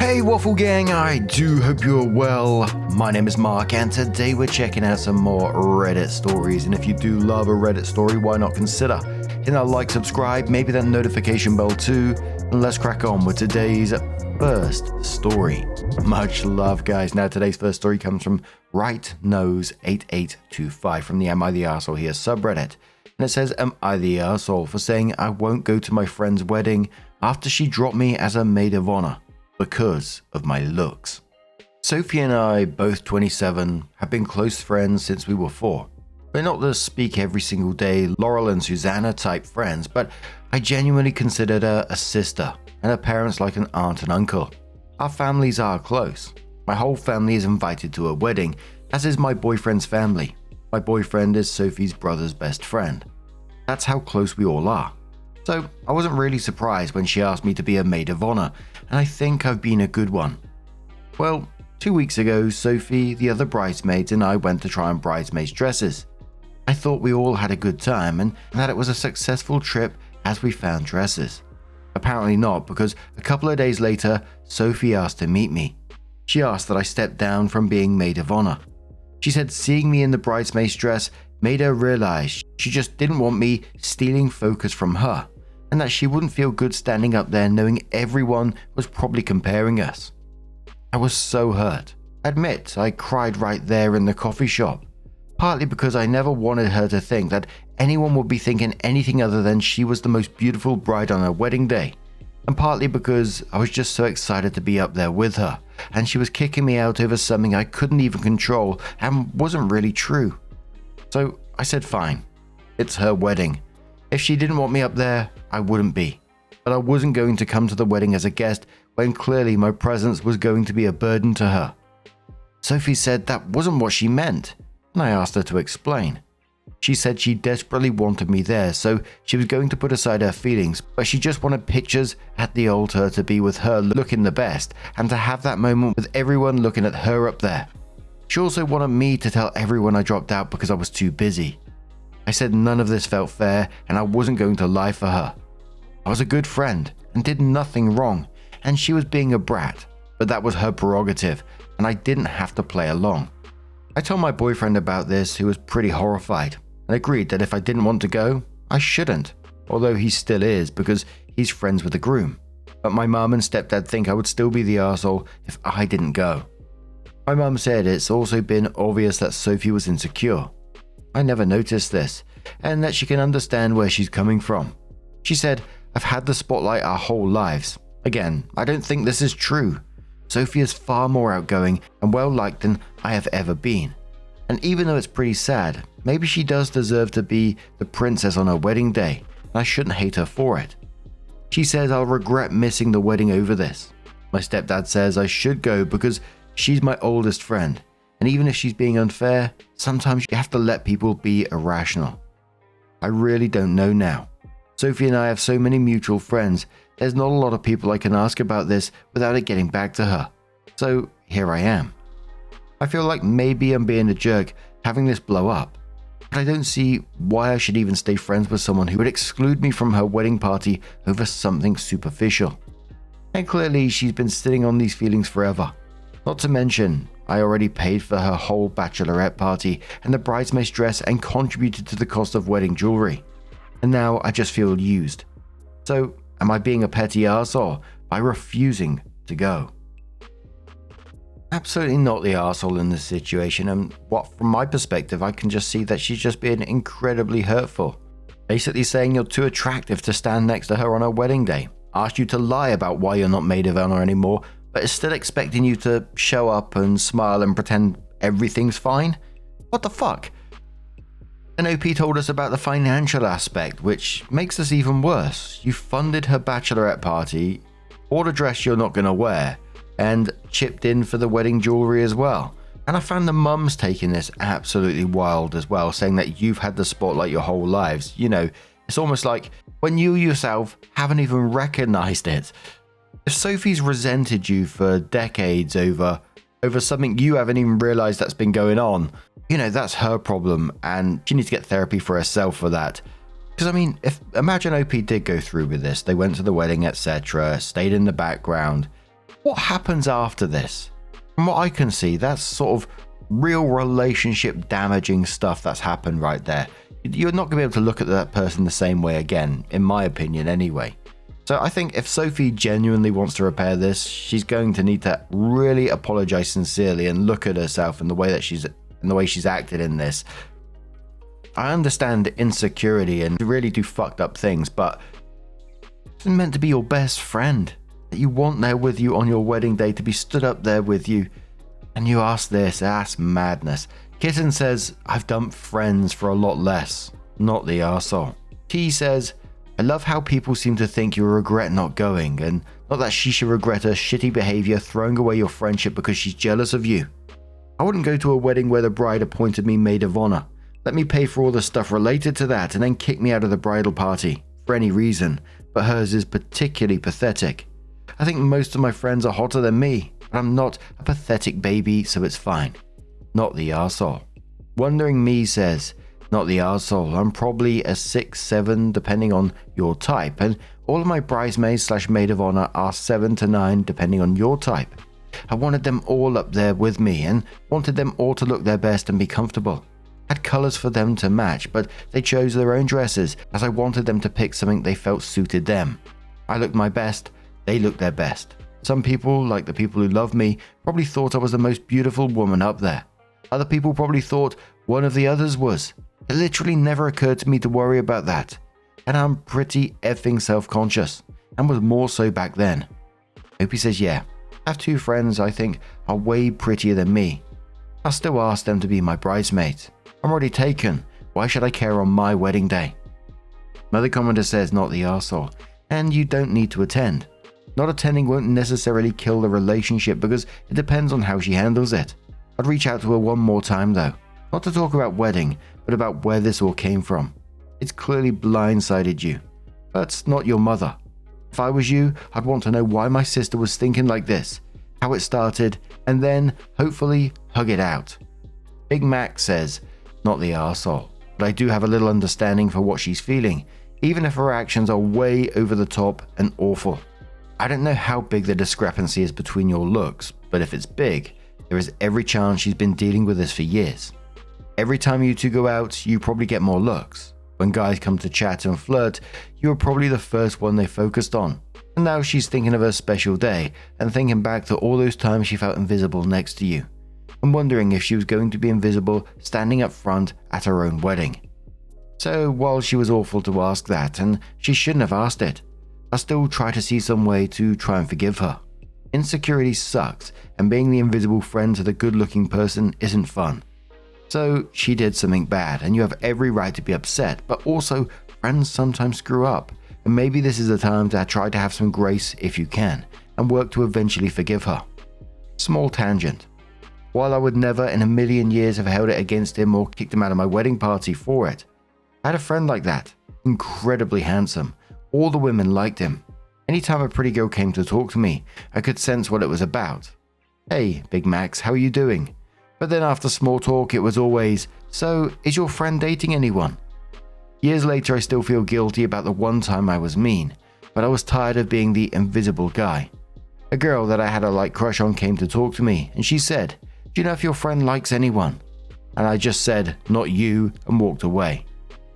Hey Waffle Gang, I do hope you're well. My name is Mark and today we're checking out some more Reddit stories, and if you do love a Reddit story, why not consider hitting that like, subscribe, maybe that notification bell too, and let's crack on with today's first story. Much love guys. Now today's first story comes from RightNose8825 from the Am I the Arsehole Here subreddit, and it says, am I the arsehole for saying I won't go to my friend's wedding after she dropped me as a maid of honor because of my looks? Sophie and I, both 27, have been close friends since we were 4. We're not the speak every single day Laurel and Susanna type friends, but I genuinely considered her a sister and her parents like an aunt and uncle. Our families are close. My whole family is invited to her wedding, as is my boyfriend's family. My boyfriend is Sophie's brother's best friend. That's how close we all are. So I wasn't really surprised when she asked me to be a maid of honor, and I think I've been a good one. Well, 2 weeks ago, Sophie, the other bridesmaids, and I went to try on bridesmaids' dresses. I thought we all had a good time and that it was a successful trip as we found dresses. Apparently not, because a couple of days later, Sophie asked to meet me. She asked that I step down from being maid of honor. She said seeing me in the bridesmaid's dress made her realize she just didn't want me stealing focus from her, and that she wouldn't feel good standing up there knowing everyone was probably comparing us. I was so hurt. I admit I cried right there in the coffee shop, partly because I never wanted her to think that anyone would be thinking anything other than she was the most beautiful bride on her wedding day, and partly because I was just so excited to be up there with her, and she was kicking me out over something I couldn't even control and wasn't really true. So I said fine, it's her wedding. If she didn't want me up there, I wouldn't be. But I wasn't going to come to the wedding as a guest when clearly my presence was going to be a burden to her. Sophie said that wasn't what she meant, and I asked her to explain. She said she desperately wanted me there, so she was going to put aside her feelings, but she just wanted pictures at the altar to be with her looking the best, and to have that moment with everyone looking at her up there. She also wanted me to tell everyone I dropped out because I was too busy. I said none of this felt fair and I wasn't going to lie for her. I was a good friend and did nothing wrong, and she was being a brat, but that was her prerogative and I didn't have to play along. I told my boyfriend about this, who was pretty horrified, and agreed that if I didn't want to go, I shouldn't, although he still is because he's friends with the groom. But my mum and stepdad think I would still be the arsehole if I didn't go. My mum said it's also been obvious that Sophie was insecure. I never noticed this, and that she can understand where she's coming from. She said, I've had the spotlight our whole lives. Again, I don't think this is true. Sophie is far more outgoing and well-liked than I have ever been. And even though it's pretty sad, maybe she does deserve to be the princess on her wedding day, and I shouldn't hate her for it. She says I'll regret missing the wedding over this. My stepdad says I should go because she's my oldest friend, and even if she's being unfair, sometimes you have to let people be irrational. I really don't know now. Sophie and I have so many mutual friends, there's not a lot of people I can ask about this without it getting back to her. So here I am. I feel like maybe I'm being a jerk having this blow up, but I don't see why I should even stay friends with someone who would exclude me from her wedding party over something superficial. And clearly she's been sitting on these feelings forever. Not to mention, I already paid for her whole bachelorette party and the bridesmaid's dress and contributed to the cost of wedding jewelry. And now I just feel used. So, am I being a petty arsehole by refusing to go? Absolutely not the arsehole in this situation, and from my perspective, I can just see that she's just being incredibly hurtful. Basically saying you're too attractive to stand next to her on her wedding day, asked you to lie about why you're not maid of honor anymore, but is still expecting you to show up and smile and pretend everything's fine? What the fuck? And OP told us about the financial aspect, which makes this even worse. You funded her bachelorette party, bought a dress you're not going to wear, and chipped in for the wedding jewelry as well. And I found the mums taking this absolutely wild as well, saying that you've had the spotlight your whole lives. You know, it's almost like when you yourself haven't even recognized it. If Sophie's resented you for decades over something you haven't even realized that's been going on, you know, that's her problem and she needs to get therapy for herself for that. Because I mean, imagine OP did go through with this, they went to the wedding, etc., stayed in the background. what happens after this? From what I can see, that's sort of real relationship damaging stuff that's happened right there. You're not going to be able to look at that person the same way again, in my opinion anyway. So I think if Sophie genuinely wants to repair this, she's going to need to really apologize sincerely and look at herself and the way she's acted in this. I understand insecurity and really do fucked up things, but it's meant to be your best friend that you want there with you on your wedding day, to be stood up there with you, and you ask this. That's madness. Kitten says, I've dumped friends for a lot less. Not the arsehole. T says, I love how people seem to think you regret not going, and not that she should regret her shitty behavior throwing away your friendship because she's jealous of you. I wouldn't go to a wedding where the bride appointed me maid of honor. Let me pay for all the stuff related to that and then kick me out of the bridal party for any reason, but hers is particularly pathetic. I think most of my friends are hotter than me, but I'm not a pathetic baby, so it's fine. Not the arsehole. Wondering Me says, not the arsehole. I'm probably a 6-7 depending on your type, and all of my bridesmaids / maid of honor are 7 to 9 depending on your type. I wanted them all up there with me and wanted them all to look their best and be comfortable. Had colors for them to match, but they chose their own dresses as I wanted them to pick something they felt suited them. I looked my best, they looked their best. Some people, like the people who love me, probably thought I was the most beautiful woman up there. Other people probably thought one of the others was. It literally never occurred to me to worry about that. And I'm pretty effing self-conscious, and was more so back then. Opie says, yeah, I have 2 friends I think are way prettier than me. I'll still ask them to be my bridesmaids. I'm already taken. Why should I care on my wedding day? Another commenter says, not the arsehole. And you don't need to attend. Not attending won't necessarily kill the relationship because it depends on how she handles it. I'd reach out to her one more time though. Not to talk about wedding, but about where this all came from. It's clearly blindsided you. But not your mother. If I was you, I'd want to know why my sister was thinking like this, how it started, and then, hopefully, hug it out. Big Mac says, not the arsehole, but I do have a little understanding for what she's feeling, even if her actions are way over the top and awful. I don't know how big the discrepancy is between your looks, but if it's big, there is every chance she's been dealing with this for years. Every time you two go out, you probably get more looks. When guys come to chat and flirt, you were probably the first one they focused on. And now she's thinking of her special day and thinking back to all those times she felt invisible next to you. And wondering if she was going to be invisible standing up front at her own wedding. So while she was awful to ask that, and she shouldn't have asked it, I still try to see some way to try and forgive her. Insecurity sucks, and being the invisible friend to the good-looking person isn't fun. So she did something bad, and you have every right to be upset, but also friends sometimes screw up, and maybe this is the time to try to have some grace if you can, and work to eventually forgive her. Small tangent. While I would never in a million years have held it against him or kicked him out of my wedding party for it, I had a friend like that, incredibly handsome. All the women liked him. Anytime a pretty girl came to talk to me, I could sense what it was about. Hey, Big Max, how are you doing? But then after small talk, it was always, so, is your friend dating anyone? Years later, I still feel guilty about the one time I was mean, but I was tired of being the invisible guy. A girl that I had a light crush on came to talk to me, and she said, do you know if your friend likes anyone? And I just said, not you, and walked away.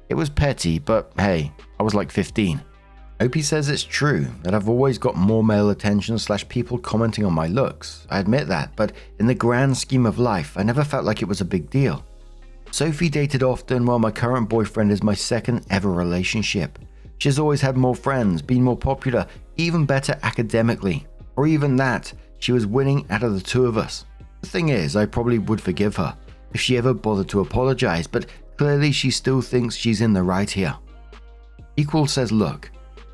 It was petty, but hey, I was like 15. Opie says it's true that I've always got more male attention / people commenting on my looks. I admit that, but in the grand scheme of life, I never felt like it was a big deal. Sophie dated often while my current boyfriend is my second ever relationship. She's always had more friends, been more popular, even better academically. Or even that, she was winning out of the 2 of us. The thing is, I probably would forgive her if she ever bothered to apologize, but clearly she still thinks she's in the right here. Equal says, look,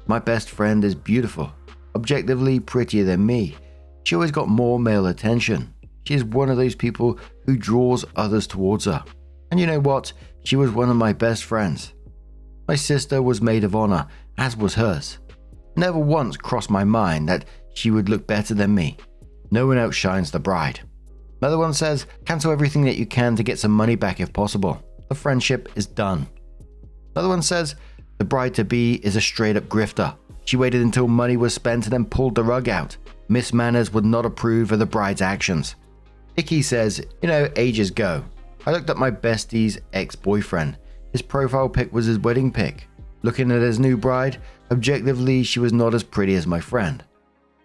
my best friend is beautiful, objectively prettier than me. She always got more male attention. She is one of those people who draws others towards her. And you know what? She was one of my best friends. My sister was maid of honor, as was hers. Never once crossed my mind that she would look better than me. No one outshines the bride. Another one says, cancel everything that you can to get some money back if possible. The friendship is done. Another one says, the bride-to-be is a straight-up grifter. She waited until money was spent and then pulled the rug out. Miss Manners would not approve of the bride's actions. Icky says, ages go. I looked at my bestie's ex-boyfriend. His profile pic was his wedding pic. Looking at his new bride, objectively she was not as pretty as my friend.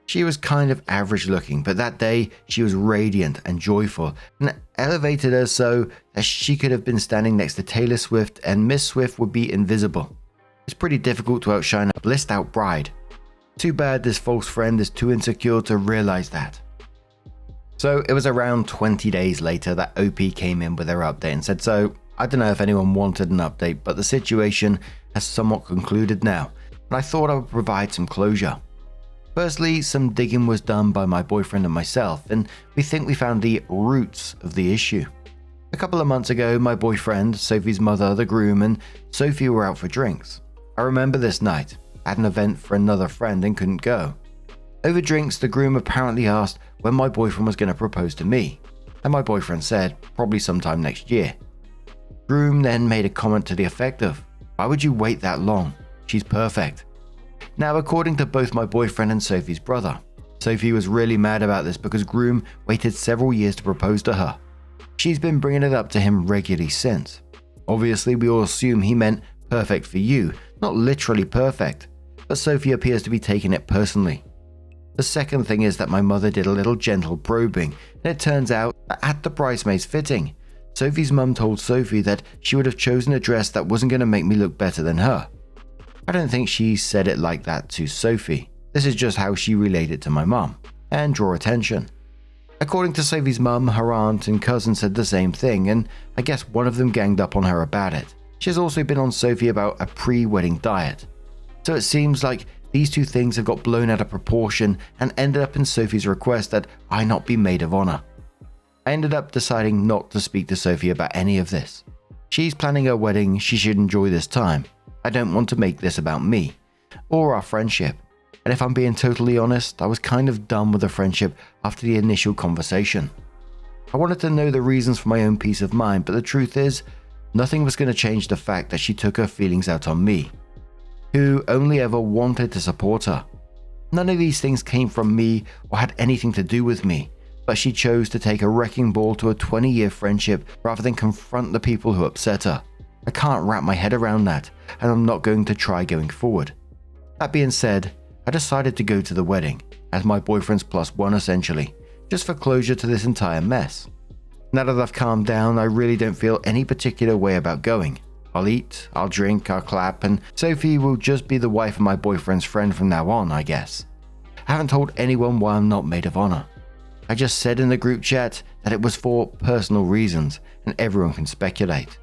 She was kind of average looking, but that day she was radiant and joyful and elevated her so that she could have been standing next to Taylor Swift and Miss Swift would be invisible. It's pretty difficult to outshine a blissed out bride. Too bad this false friend is too insecure to realize that. So it was around 20 days later that OP came in with their update and said, so I don't know if anyone wanted an update, but the situation has somewhat concluded now, and I thought I would provide some closure. Firstly, some digging was done by my boyfriend and myself, and we think we found the roots of the issue. A couple of months ago, my boyfriend, Sophie's mother, the groom, and Sophie were out for drinks. I remember this night. I had an event for another friend and couldn't go. Over drinks, the groom apparently asked when my boyfriend was going to propose to me, and my boyfriend said, probably sometime next year. Groom then made a comment to the effect of, why would you wait that long? She's perfect. Now, according to both my boyfriend and Sophie's brother, Sophie was really mad about this because Groom waited several years to propose to her. She's been bringing it up to him regularly since. Obviously, we all assume he meant perfect for you, not literally perfect, but Sophie appears to be taking it personally. The second thing is that my mother did a little gentle probing, and it turns out that at the bridesmaid's fitting, Sophie's mum told Sophie that she would have chosen a dress that wasn't going to make me look better than her. I don't think she said it like that to Sophie. This is just how she relayed it to my mum, and draw attention. According to Sophie's mum, her aunt and cousin said the same thing, and I guess one of them ganged up on her about it. She has also been on Sophie about a pre-wedding diet. So it seems like these two things have got blown out of proportion and ended up in Sophie's request that I not be maid of honor. I ended up deciding not to speak to Sophie about any of this. She's planning her wedding, she should enjoy this time. I don't want to make this about me, or our friendship. And if I'm being totally honest, I was kind of done with the friendship after the initial conversation. I wanted to know the reasons for my own peace of mind, but the truth is, nothing was going to change the fact that she took her feelings out on me, who only ever wanted to support her. None of these things came from me or had anything to do with me, but she chose to take a wrecking ball to a 20-year friendship rather than confront the people who upset her. I can't wrap my head around that, and I'm not going to try going forward. That being said, I decided to go to the wedding, as my boyfriend's plus one essentially, just for closure to this entire mess. Now that I've calmed down, I really don't feel any particular way about going. I'll eat, I'll drink, I'll clap, and Sophie will just be the wife of my boyfriend's friend from now on, I guess. I haven't told anyone why I'm not maid of honor. I just said in the group chat that it was for personal reasons, and everyone can speculate.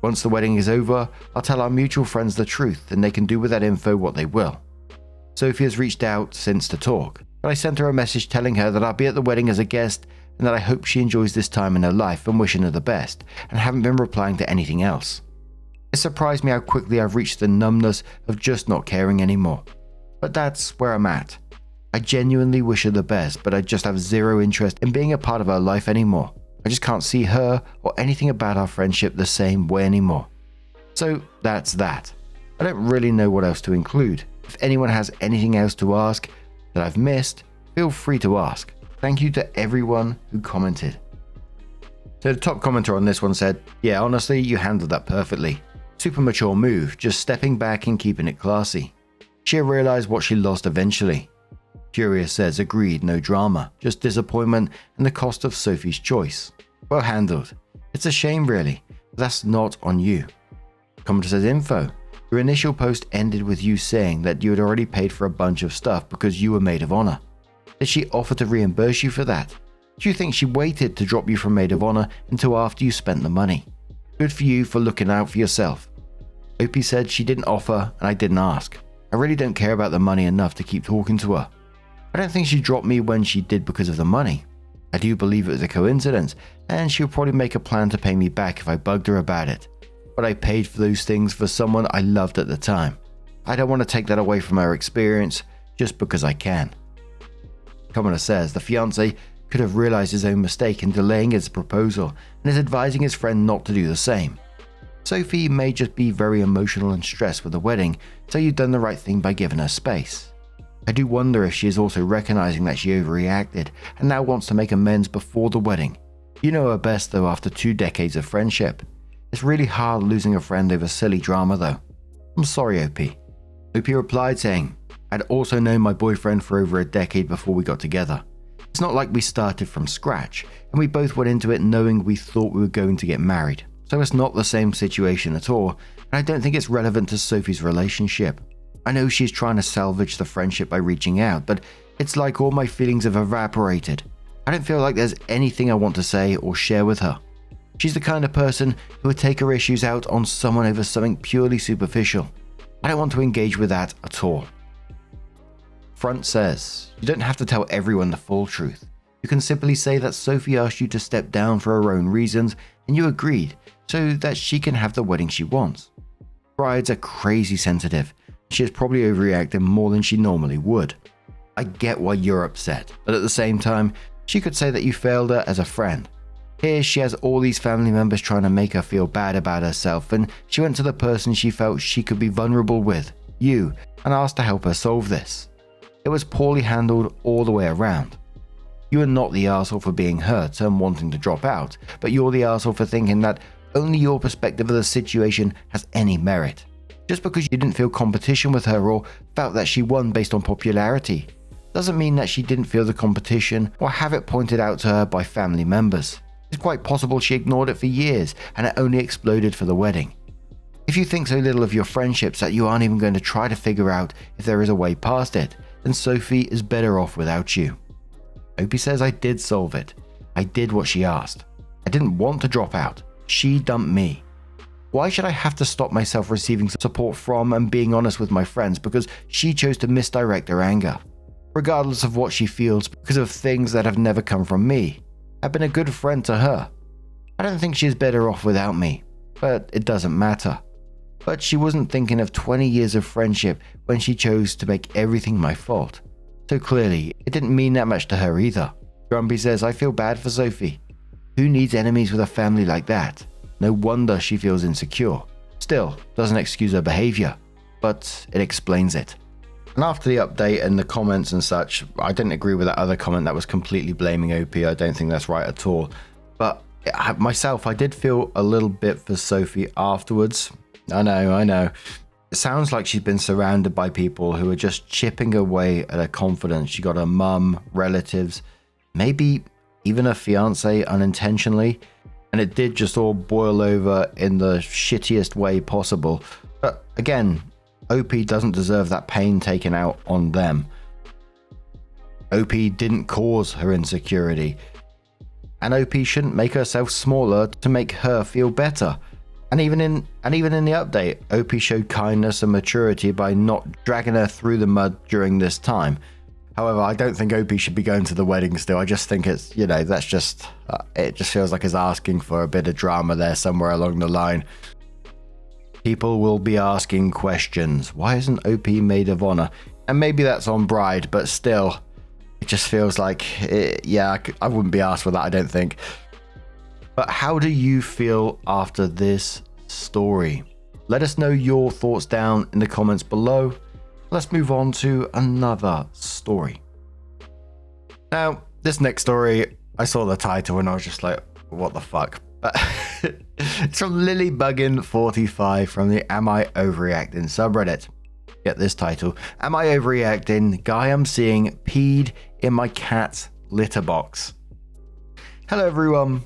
Once the wedding is over, I'll tell our mutual friends the truth and they can do with that info what they will. Sophie has reached out since to talk, but I sent her a message telling her that I'll be at the wedding as a guest and that I hope she enjoys this time in her life and wishing her the best, and haven't been replying to anything else. It surprised me how quickly I've reached the numbness of just not caring anymore. But that's where I'm at. I genuinely wish her the best, but I just have zero interest in being a part of her life anymore. I just can't see her or anything about our friendship the same way anymore. So that's that. I don't really know what else to include. If anyone has anything else to ask that I've missed, feel free to ask. Thank you to everyone who commented. So the top commenter on this one said, yeah, honestly, you handled that perfectly. Super mature move, just stepping back and keeping it classy. She'll realize what she lost eventually. Curious says, agreed, no drama, just disappointment and the cost of Sophie's choice. Well handled. It's a shame really, but that's not on you. Commenter says, info. Your initial post ended with you saying that you had already paid for a bunch of stuff because you were maid of honor. Did she offer to reimburse you for that? Do you think she waited to drop you from maid of honor until after you spent the money? Good for you for looking out for yourself. Opie said she didn't offer and I didn't ask. I really don't care about the money enough to keep talking to her. I don't think she dropped me when she did because of the money. I do believe it was a coincidence, and she'll probably make a plan to pay me back if I bugged her about it. But I paid for those things for someone I loved at the time. I don't want to take that away from her experience just because I can. Commenter says the fiancé could have realized his own mistake in delaying his proposal and is advising his friend not to do the same. Sophie may just be very emotional and stressed with the wedding, so you've done the right thing by giving her space. I do wonder if she is also recognizing that she overreacted and now wants to make amends before the wedding. You know her best though after 2 decades of friendship. It's really hard losing a friend over silly drama though. I'm sorry, OP. OP replied saying, I'd also known my boyfriend for over a decade before we got together. It's not like we started from scratch, and we both went into it knowing we thought we were going to get married. So it's not the same situation at all, and I don't think it's relevant to Sophie's relationship. I know she's trying to salvage the friendship by reaching out, but it's like all my feelings have evaporated. I don't feel like there's anything I want to say or share with her. She's the kind of person who would take her issues out on someone over something purely superficial. I don't want to engage with that at all. Front says, you don't have to tell everyone the full truth. You can simply say that Sophie asked you to step down for her own reasons and you agreed so that she can have the wedding she wants. Brides are crazy sensitive. She has probably overreacted more than she normally would. I get why you're upset, but at the same time, she could say that you failed her as a friend. Here she has all these family members trying to make her feel bad about herself, and she went to the person she felt she could be vulnerable with, you, and asked to help her solve this. It was poorly handled all the way around. You are not the arsehole for being hurt and wanting to drop out, but you're the arsehole for thinking that only your perspective of the situation has any merit. Just because you didn't feel competition with her or felt that she won based on popularity, doesn't mean that she didn't feel the competition or have it pointed out to her by family members. It's quite possible she ignored it for years and it only exploded for the wedding. If you think so little of your friendships that you aren't even going to try to figure out if there is a way past it, then Sophie is better off without you. Opie says, I did solve it. I did what she asked. I didn't want to drop out. She dumped me. Why should I have to stop myself receiving support from and being honest with my friends because she chose to misdirect her anger? Regardless of what she feels because of things that have never come from me. I've been a good friend to her. I don't think she's better off without me, but it doesn't matter. But she wasn't thinking of 20 years of friendship when she chose to make everything my fault. So clearly, it didn't mean that much to her either. Grumpy says, I feel bad for Sophie. Who needs enemies with a family like that? No wonder she feels insecure. Still, doesn't excuse her behavior, but it explains it. And after the update and the comments and such, I didn't agree with that other comment that was completely blaming OP. I don't think that's right at all. But myself, I did feel a little bit for Sophie afterwards. I know. It sounds like she's been surrounded by people who are just chipping away at her confidence. She got her mum, relatives, maybe even her fiance unintentionally. And it did just all boil over in the shittiest way possible. But again, OP doesn't deserve that pain taken out on them. OP didn't cause her insecurity. And OP shouldn't make herself smaller to make her feel better. And even in the update, OP showed kindness and maturity by not dragging her through the mud during this time. However, I don't think OP should be going to the wedding still. I just think it's, that's just, it just feels like it's asking for a bit of drama there somewhere along the line. People will be asking questions. Why isn't OP maid of honor? And maybe that's on Bride, but still, it just feels like, I wouldn't be asked for that, I don't think. But how do you feel after this story? Let us know your thoughts down in the comments below. Let's move on to another story. Now, this next story, I saw the title and I was just like, what the fuck? But it's from LilyBuggin45 from the Am I Overreacting subreddit. Get this title. Am I overreacting? Guy I'm seeing peed in my cat's litter box. Hello everyone.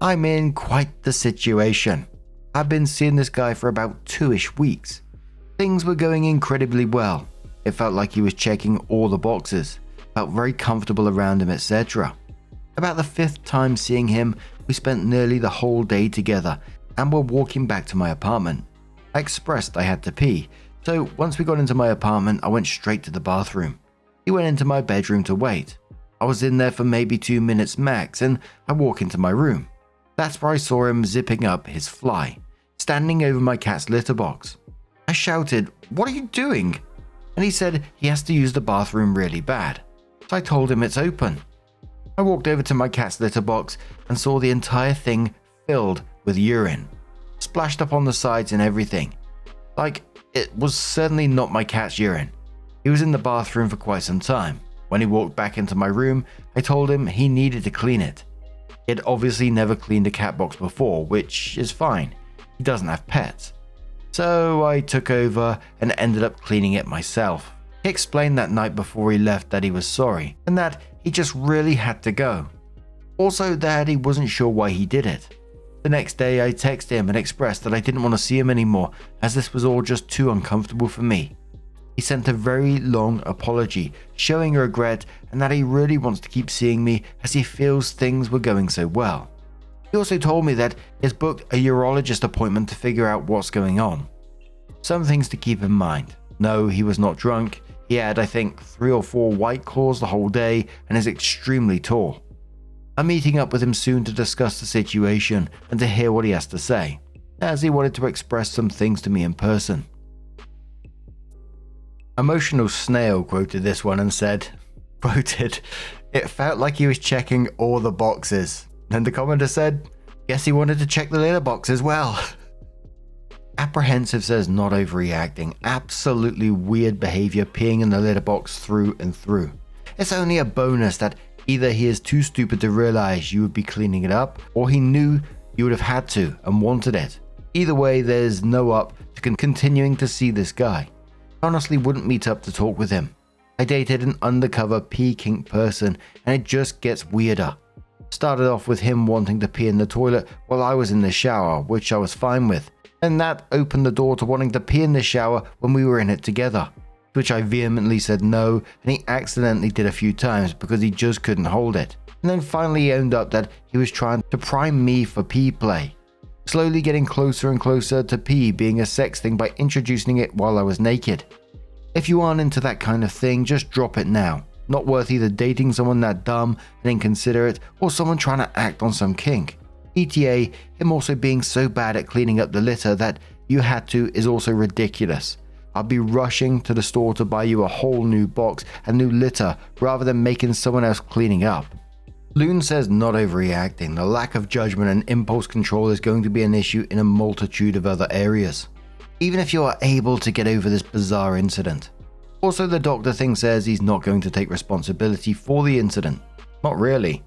I'm in quite the situation. I've been seeing this guy for about 2-ish weeks. Things were going incredibly well. It felt like he was checking all the boxes, felt very comfortable around him, etc. About the 5th time seeing him, we spent nearly the whole day together and were walking back to my apartment. I expressed I had to pee, so once we got into my apartment, I went straight to the bathroom. He went into my bedroom to wait. I was in there for maybe 2 minutes max and I walk into my room. That's where I saw him zipping up his fly, standing over my cat's litter box. I shouted, "What are you doing?" And he said he has to use the bathroom really bad. So I told him it's open. I walked over to my cat's litter box and saw the entire thing filled with urine, splashed up on the sides and everything. Like, it was certainly not my cat's urine. He was in the bathroom for quite some time. When he walked back into my room, I told him he needed to clean it. He had obviously never cleaned a cat box before, which is fine. He doesn't have pets. So I took over and ended up cleaning it myself. He explained that night before he left that he was sorry and that he just really had to go. Also that he wasn't sure why he did it. The next day I texted him and expressed that I didn't want to see him anymore as this was all just too uncomfortable for me. He sent a very long apology, showing regret and that he really wants to keep seeing me as he feels things were going so well. He also told me that he has booked a urologist appointment to figure out what's going on. Some things to keep in mind. No, he was not drunk. He had, I think, 3 or 4 White Claws the whole day and is extremely tall. I'm meeting up with him soon to discuss the situation and to hear what he has to say, as he wanted to express some things to me in person. Emotional Snail quoted this one and said, quoted, "It felt like he was checking all the boxes." And the commenter said, "Guess he wanted to check the litter box as well." Apprehensive says not overreacting. Absolutely weird behavior peeing in the litter box through and through. It's only a bonus that either he is too stupid to realize you would be cleaning it up, or he knew you would have had to and wanted it. Either way, there's no up to continuing to see this guy. I honestly wouldn't meet up to talk with him. I dated an undercover pee kink person and it just gets weirder. Started off with him wanting to pee in the toilet while I was in the shower, which I was fine with. And that opened the door to wanting to pee in the shower when we were in it together, which I vehemently said no, and he accidentally did a few times because he just couldn't hold it. And then finally he owned up that he was trying to prime me for pee play, slowly getting closer and closer to pee being a sex thing by introducing it while I was naked. If you aren't into that kind of thing, just drop it now. Not worth either dating someone that dumb and inconsiderate or someone trying to act on some kink. ETA, him also being so bad at cleaning up the litter that you had to is also ridiculous. I'll be rushing to the store to buy you a whole new box and new litter rather than making someone else cleaning up. Loon says not overreacting. The lack of judgment and impulse control is going to be an issue in a multitude of other areas, even if you are able to get over this bizarre incident. Also, the doctor thing says he's not going to take responsibility for the incident. Not really.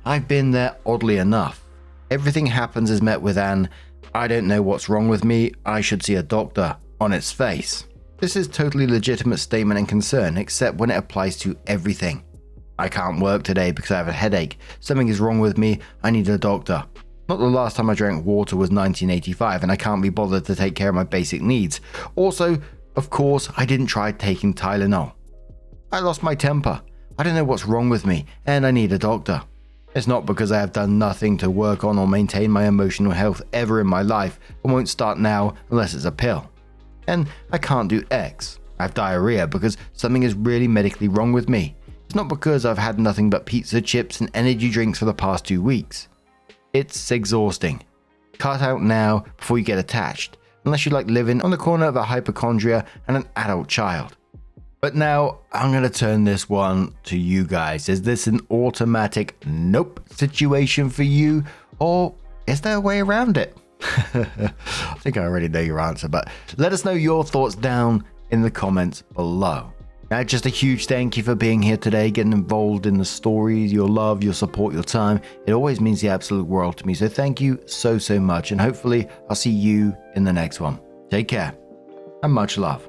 I've been there oddly enough. Everything happens is met with an "I don't know what's wrong with me, I should see a doctor" on its face. This is totally legitimate statement and concern, except when it applies to everything. "I can't work today because I have a headache. Something is wrong with me, I need a doctor." Not the last time I drank water was 1985 and I can't be bothered to take care of my basic needs. Also, of course, I didn't try taking Tylenol. I lost my temper. I don't know what's wrong with me and I need a doctor. It's not because I have done nothing to work on or maintain my emotional health ever in my life and won't start now unless it's a pill. And I can't do X. I have diarrhea because something is really medically wrong with me. It's not because I've had nothing but pizza, chips and energy drinks for the past 2 weeks. It's exhausting. Cut out now before you get attached, unless you like living on the corner of a hypochondria and an adult child. But now I'm going to turn this one to you guys. Is this an automatic nope situation for you, or is there a way around it? I think I already know your answer, but let us know your thoughts down in the comments below. Now, just a huge thank you for being here today, getting involved in the stories, your love, your support, your time. It always means the absolute world to me. So thank you so much. And hopefully I'll see you in the next one. Take care and much love.